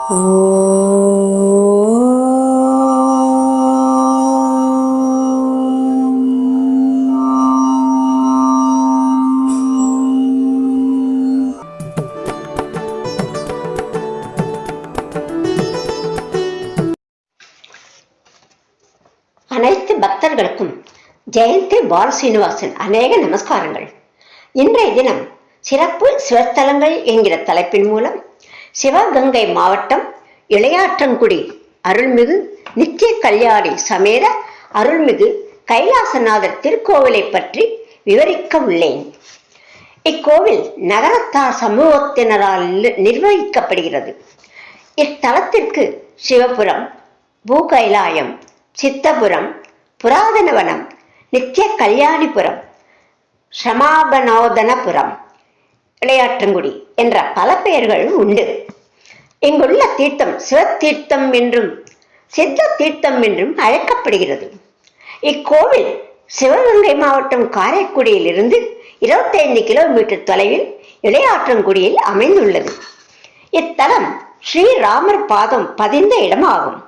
அனைத்து பக்தர்களுக்கும் ஜெயந்தி பாலசீனிவாசன் அநேக நமஸ்காரங்கள். இன்றைய தினம் சிறப்பு சிவஸ்தலங்கள் என்கிற தலைப்பின் மூலம் சிவகங்கை மாவட்டம் இளையாற்றங்குடி அருள்மிகு நித்திய கல்யாணி சமேத அருள்மிகு கைலாசநாதர் திருக்கோவிலை பற்றி விவரிக்க உள்ளேன். இக்கோவில் நகரத்தார் சமூகத்தினரால் நிர்வகிக்கப்படுகிறது. இத்தலத்திற்கு சிவபுரம், பூகைலாயம், சித்தபுரம், புராதனவனம், நித்திய கல்யாணிபுரம், சமாபனோதனபுரம், இளையாற்றங்குடி என்ற பல பெயர்கள் உண்டு. இங்குள்ள தீர்த்தம் சிவத்தீர்த்தம் என்றும் சித்த தீர்த்தம் என்றும் அழைக்கப்படுகிறது. இக்கோவில் சிவகங்கை மாவட்டம் காரைக்குடியில் இருந்து 25 கிலோமீட்டர் தொலைவில் இளையாற்றங்குடியில் அமைந்துள்ளது. இத்தலம் ஸ்ரீராமர் பாதம் பதிந்த இடமாகும்.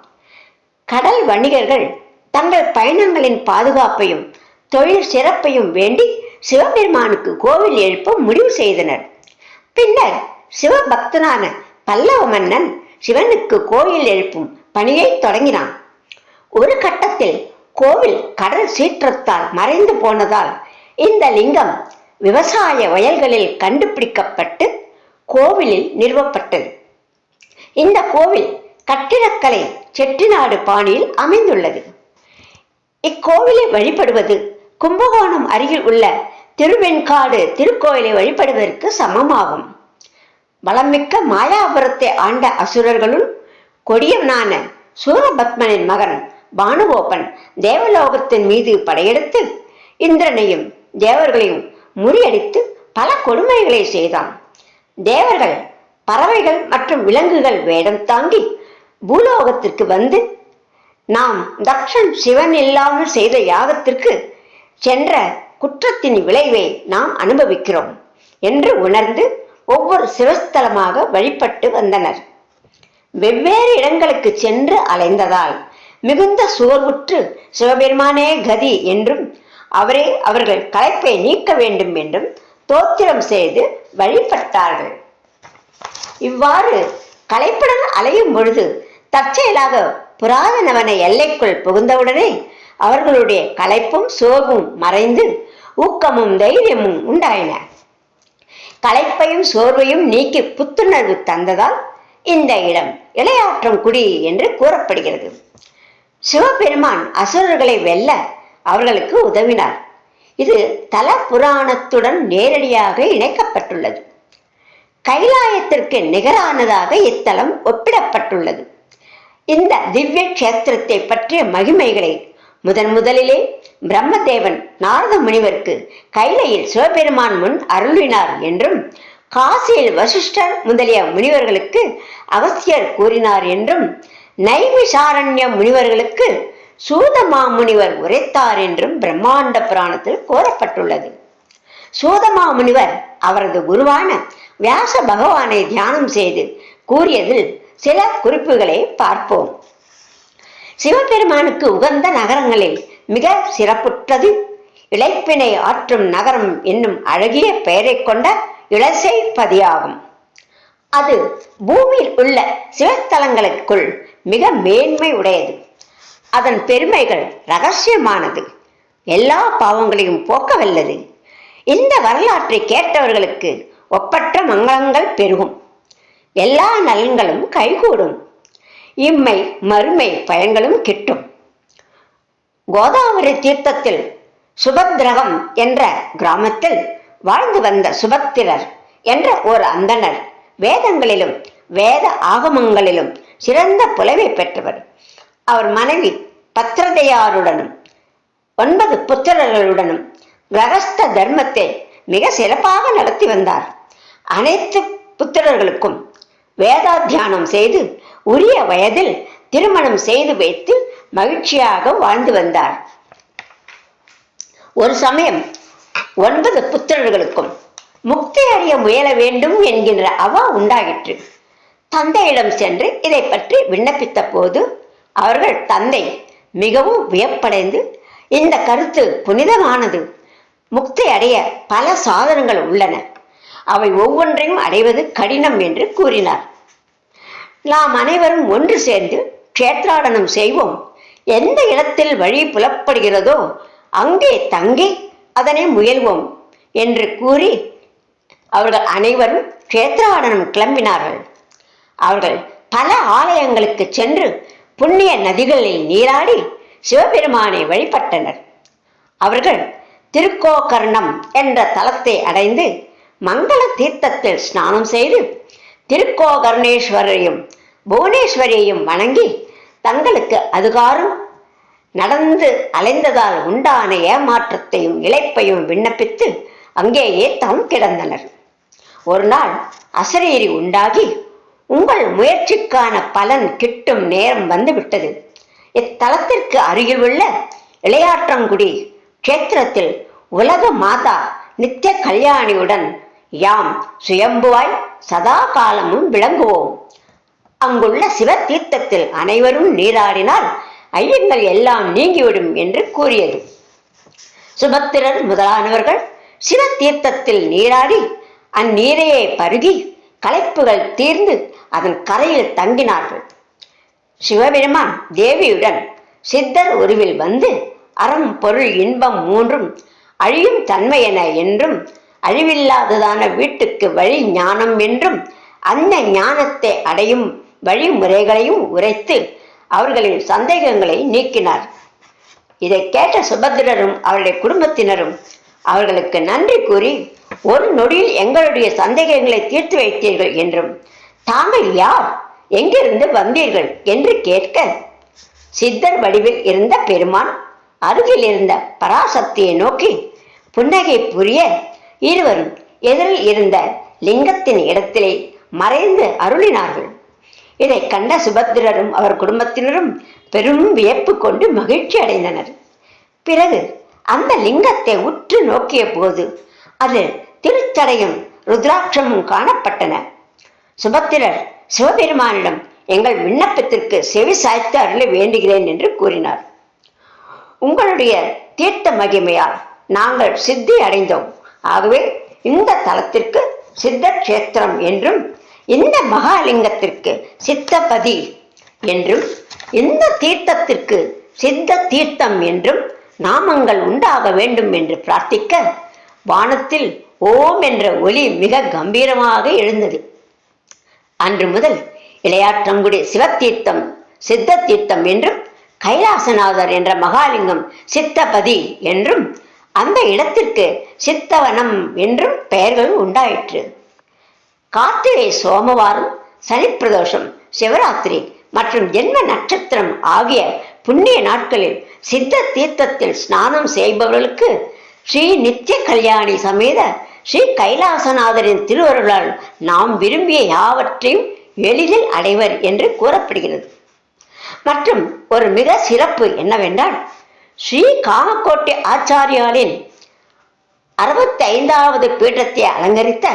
கடல் வணிகர்கள் தங்கள் பயணங்களின் பாதுகாப்பையும் தொழில் சிறப்பையும் வேண்டி சிவபெருமானுக்கு கோவில் எழுப்ப முடிவு செய்தனர். பின்னர் சிவபக்தனான பல்லவ மன்னன் சிவனுக்கு கோயில் எழுப்பும் பணியை தொடங்கினான். ஒரு கட்டத்தில் கோவில் கடல் சீற்றத்தால் மறைந்து போனதால் இந்த லிங்கம் விவசாய வயல்களில் கண்டுபிடிக்கப்பட்டு கோவிலில் நிறுவப்பட்டது. இந்த கோவில் கட்டிடக்கலை செட்டிநாடு பாணியில் அமைந்துள்ளது. இக்கோவிலை வழிபடுவது கும்பகோணம் அருகில் உள்ள திருவெண்காடு திருக்கோயிலை வழிபடுவதற்கு சமமாகும். வளமிக்க மாயாபுரத்தை ஆண்ட அசுரர்களுள் கொடியவனான சூரபத்மனின் மகன் பானுகோபன் தேவலோகத்தின் மீது படையெடுத்து இந்திரனையும் தேவர்களையும் முறியடித்து பல கொடுமைகளை செய்தான். தேவர்கள் பறவைகள் மற்றும் விலங்குகள் வேடம் தாங்கி பூலோகத்திற்கு வந்து நாம் தக்ஷன் சிவன் இல்லாமல் செய்த யாகத்திற்கு சென்ற குற்றத்தின் விளைவை நாம் அனுபவிக்கிறோம் என்று உணர்ந்து ஒவ்வொரு சிவஸ்தலமாக வழிபட்டு வந்தனர். வெவ்வேறு இடங்களுக்கு சென்று அலைந்ததால் மிகுந்த சோர்வுற்று சிவபெருமானே கதி என்றும் அவரே அவர்கள் களைப்பை நீக்க வேண்டும் என்றும் தோத்திரம் செய்து வழிபட்டார்கள். இவ்வாறு களைப்புடன் அலையும் பொழுது தற்செயலாக புராதனவன எல்லைக்குள் புகுந்தவுடனே அவர்களுடைய களைப்பும் சோர்வும் மறைந்து ஊக்கமும் தைரியமும் உண்டாயின. களைப்பையும் சோர்வையும் நீக்கி புத்துணர்வு தந்ததால் இந்த இடம் இளையாற்றங்குடி என்று கூறப்படுகிறது. சிவபெருமான் அசுரர்களை வெல்ல அவர்களுக்கு உதவினார். இது தல புராணத்துடன் நேரடியாக இணைக்கப்பட்டுள்ளது. கைலாயத்திற்கு நிகரானதாக இத்தலம் ஒப்பிடப்பட்டுள்ளது. இந்த திவ்ய கஷேத்திரத்தை பற்றிய மகிமைகளை முதலிலே பிரம்மதேவன் நாரத முனிவருக்கு கைலையில் சிவபெருமான் முன் அருளினார் என்றும், காசியில் வசிஷ்டர் முதலிய முனிவர்களுக்கு அகஸ்தியர் கூறினார் என்றும், நைமிசாரண்ய முனிவர்களுக்கு சூதமாமுனிவர் உரைத்தார் என்றும் பிரம்மாண்ட புராணத்தில் கூறப்பட்டுள்ளது. சூதமாமுனிவர் அவரது குருவான வியாச பகவானை தியானம் செய்து கூறியதில் சில குறிப்புகளை பார்ப்போம். சிவபெருமானுக்கு உகந்த நகரங்களில் மிக சிறப்புற்றது இளைப்பினை ஆற்றும் நகரம் என்னும் அழகிய பெயரை கொண்ட இளசைப்பதியாகும். அது பூமியில் உள்ள சிவஸ்தலங்களுக்குள் மிக மேன்மை உடையது. அதன் பெருமைகள் ரகசியமானது, எல்லா பாவங்களையும் போக்க வல்லது. இந்த வரலாற்றை கேட்டவர்களுக்கு ஒப்பற்ற மங்களங்கள் பெருகும், எல்லா நலன்களும் கைகூடும், இம்மை மறுமை பயன்களும் கிட்டும். கோதாவரி தீர்த்தத்தில் சுபத்ரகம் என்ற கிராமத்தில் வாழ்ந்து வந்த சுபத்திரர் என்ற ஒரு அந்தணர் வேதங்களிலும் வேத ஆகமங்களிலும் சிறந்த புலமை பெற்றவர். அவர் மனைவி பத்ரதையாருடனும் 9 புத்திரர்களுடனும் கிரகஸ்த தர்மத்தை மிக சிறப்பாக நடத்தி வந்தார். அனைத்து புத்திரர்களுக்கும் வேதாத்தியானம் செய்து உரிய வயதில் திருமணம் செய்து வைத்து மகிழ்ச்சியாக வாழ்ந்து வந்தார். ஒரு சமயம் 9 புத்திரர்களுக்கும் முக்தி அறிய முயல வேண்டும் என்கின்ற அவா உண்டாயிற்று. தந்தையிடம் சென்று இதை பற்றி விண்ணப்பித்த போது அவர்கள் தந்தை மிகவும் வியப்படைந்து, இந்த கருத்து புனிதமானது, முக்தி அடைய பல சாதனங்கள் உள்ளன, அவை ஒவ்வொன்றையும் அடைவது கடினம் என்று கூறினார். நாம் அனைவரும் ஒன்று சேர்ந்து க்ஷேத்ராடனம் செய்வோம். எந்த இடத்தில் வழி புலப்படுகிறதோ அங்கே தங்கி அதனை முயல்வோம் என்று கூறி அவர்கள் அனைவரும் க்ஷேத்ராடனம் கிளம்பினார்கள். அவர்கள் பல ஆலயங்களுக்கு சென்று புண்ணிய நதிகளில் நீராடி சிவபெருமானை வழிபட்டனர். அவர்கள் திருக்கோகர்ணம் என்ற தலத்தை அடைந்து மங்கள தீர்த்தத்தில் ஸ்நானம் செய்து திருக்கோகர்ணேஸ்வரையும் புவனேஸ்வரியையும் வணங்கி தங்களுக்கு அதுகாரும் நடந்து அலைந்ததால் உண்டான ஏமாற்றத்தையும் இளைப்பையும் விண்ணப்பித்து அங்கேயே தம் கிடந்தனர். ஒரு நாள் அசரீரி உண்டாகி, உங்கள் முயற்சிக்கான பலன் கிட்டும் நேரம் வந்துவிட்டது. இத்தலத்திற்கு அருகில் உள்ள இளையாற்றங்குடி கஷேத்திரத்தில் உலக மாதா நித்திய கல்யாணியுடன் யாம் சுயம்புவாய் சதா காலமும் விளங்குவோம். அங்குள்ள சிவ தீர்த்தத்தில் அனைவரும் நீராடினால் ஐயங்கள் எல்லாம் நீங்கிவிடும் என்று கூறியது. சுபத்திரர் முதலானவர்கள் சிவ தீர்த்தத்தில் நீராடி அந்நீரையே பருகி களைப்புகள் தீர்ந்து அதன் கரையில் தங்கினார்கள். சிவபெருமான் தேவியுடன் சித்தர் உருவில் வந்து அறம் பொருள் இன்பம் மூன்றும் அழியும் தன்மையென என்றும் அழிவில்லாததான வீட்டுக்கு வழி ஞானம் என்றும் அந்த ஞானத்தை அடையும் வழிமுறைகளையும் உரைத்து அவர்களின் சந்தேகங்களை நீக்கினார். இதை கேட்ட சுபத்திரரும் அவருடைய குடும்பத்தினரும் அவர்களுக்கு நன்றி கூறி, ஒரு நொடியில் எங்களுடைய சந்தேகங்களை தீர்த்து வைத்தீர்கள் என்றும், தாங்கள் யார், எங்கிருந்து வந்தீர்கள் என்று கேட்க, சித்தர் வடிவில் இருந்த பெருமான் அருகில் இருந்த பராசக்தியை நோக்கி புன்னகை புரிய இருவரும் எதிரில் இருந்த லிங்கத்தின் இடத்திலே மறைந்து அருளினார்கள். இதை கண்ட சுபத்திரரும் அவர் குடும்பத்தினரும் பெரும் வியப்பு கொண்டு மகிழ்ச்சி அடைந்தனர். பிறகு அந்த லிங்கத்தை உற்று நோக்கிய போது அது திருச்சடையும் ருத்ராட்சமும் காணப்பட்டன. சுபத்திரர் சிவபெருமானிடம் எங்கள் விண்ணப்பத்திற்கு செவி சாய்த்து அருள வேண்டுகிறேன் என்று கூறினார். உங்களுடைய தீர்த்த மகிமையால் நாங்கள் சித்தி அடைந்தோம். ஆகவே இந்த தலத்திற்கு சித்த கஷேத்திரம் என்றும், இந்த மகாலிங்கத்திற்கு சித்தபதி என்றும், இந்த தீர்த்தத்திற்கு சித்த தீர்த்தம் என்றும் நாமங்கள் உண்டாக வேண்டும் என்று பிரார்த்திக்க வானத்தில் ஓம் என்ற ஒலி மிக கம்பீரமாக எழுந்தது. அன்று முதல் இளையாற்றங்குடி சிவத்தீர்த்தம் சித்த தீர்த்தம் என்றும், கைலாசநாதர் என்ற மகாலிங்கம் சித்தபதி என்றும், அந்த இடத்திற்கு சித்தவனம் என்றும் பெயர்கள் உண்டாயிற்று. கார்த்திகை சோமவாரம், சனி பிரதோஷம், சிவராத்திரி மற்றும் ஜென்ம நட்சத்திரம் ஆகிய புண்ணிய நாட்களில் சித்த தீர்த்தத்தில் ஸ்நானம் செய்பவர்களுக்கு ஸ்ரீ நித்திய கல்யாணி சமேத ஸ்ரீ கைலாசநாதரின் திருவருளால் நாம் விரும்பிய யாவற்றையும் எளிதில் அடைவர் என்று கூறப்படுகிறது. மற்றும் ஒரு மிக சிறப்பு என்னவென்றால், ஸ்ரீ காமக்கோட்டை ஆச்சாரியாலின் 65வது பீഠத்தை அலங்கரித்த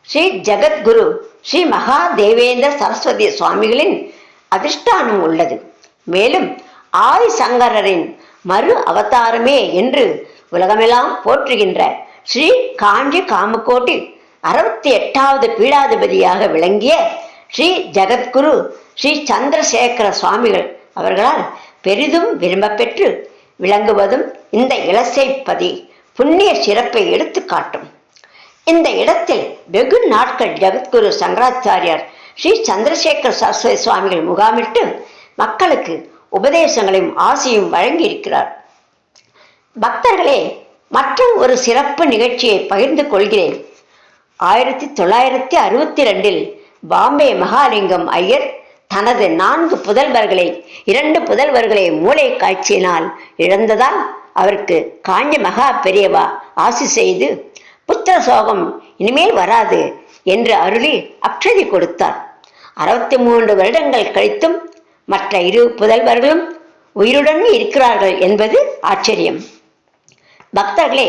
ஸ்ரீ ஜகத்குரு ஸ்ரீ மகா தேவேந்திர சரஸ்வதி சுவாமிகளின் அதிஷ்டானம் உள்ளது. மேலும் ஆதிசங்கரரின் மறு அவதாரமே என்று உலகமெல்லாம் போற்றுகின்ற ஸ்ரீ காஞ்சி காமக்கோட்டி 68வது பீடாதிபதியாக விளங்கிய ஸ்ரீ ஜகத்குரு ஸ்ரீ சந்திரசேகர சுவாமிகள் அவர்களால் பெரிதும் விரும்ப பெற்று விளங்குவதும் இந்த இலசைப்பதி புண்ணிய சிறப்பை எடுத்து காட்டும். இந்த இடத்தில் வெகு நாட்கள் ஜகத்குரு சங்கராச்சாரியார் ஸ்ரீ சந்திரசேகர சரஸ்வதி சுவாமிகள் முகாமிட்டு மக்களுக்கு உபதேசங்களையும் ஆசையும் வழங்கி இருக்கிறார். பக்தர்களே, மற்றும் ஒரு சிறப்பு நிகழ்ச்சியை பகிர்ந்து கொள்கிறேன். 1962 பாம்பே மகாலிங்கம் ஐயர் தனது 4 புதல்வர்களை 2 புதல்வர்களை மூளை காய்ச்சியினால் இழந்ததால் அவருக்கு காஞ்சி மகா பெரியவா ஆசி செய்து புத்திர சோகம் இனிமேல் வராது என்று அருளி அக்ஷதி கொடுத்தார். 63 வருடங்கள் கழித்தும் மற்ற 2 புதல்வர்களும் உயிருடன் இருக்கிறார்கள் என்பது ஆச்சரியம். பக்தர்களே,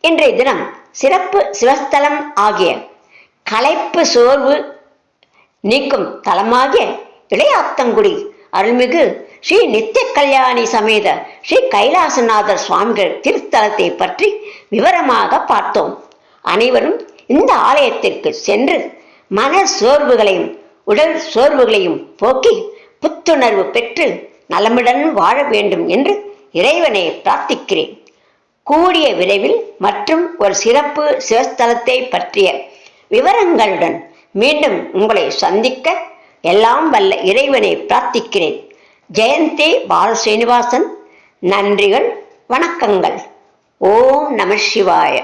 இன்றைய தினம் சிறப்பு சிவஸ்தலம் ஆகிய களைப்பு சோர்வு நீக்கும் தலமாகிய இளையாத்தங்குடி அருள்மிகு ஸ்ரீ நித்திய கல்யாணி சமேத ஸ்ரீ கைலாசநாதர் சுவாமிகள் திருத்தலத்தை பற்றி விவரமாக பார்த்தோம். அனைவரும் இந்த ஆலயத்திற்கு சென்று மன சோர்வுகளையும் உடல் சோர்வுகளையும் போக்கி புத்துணர்வு பெற்று நலமுடன் வாழ வேண்டும் என்று இறைவனை பிரார்த்திக்கிறேன். கூடிய விரைவில் மற்றும் ஒரு சிறப்பு சிவஸ்தலத்தை பற்றிய விவரங்களுடன் மீண்டும் உங்களை சந்திக்க எல்லாம் வல்ல இறைவனை பிரார்த்திக்கிறேன். ஜெயந்தி பாலஸ்ரீனிவாசன். நன்றிகள், வணக்கங்கள். ஓம் நம சிவாய.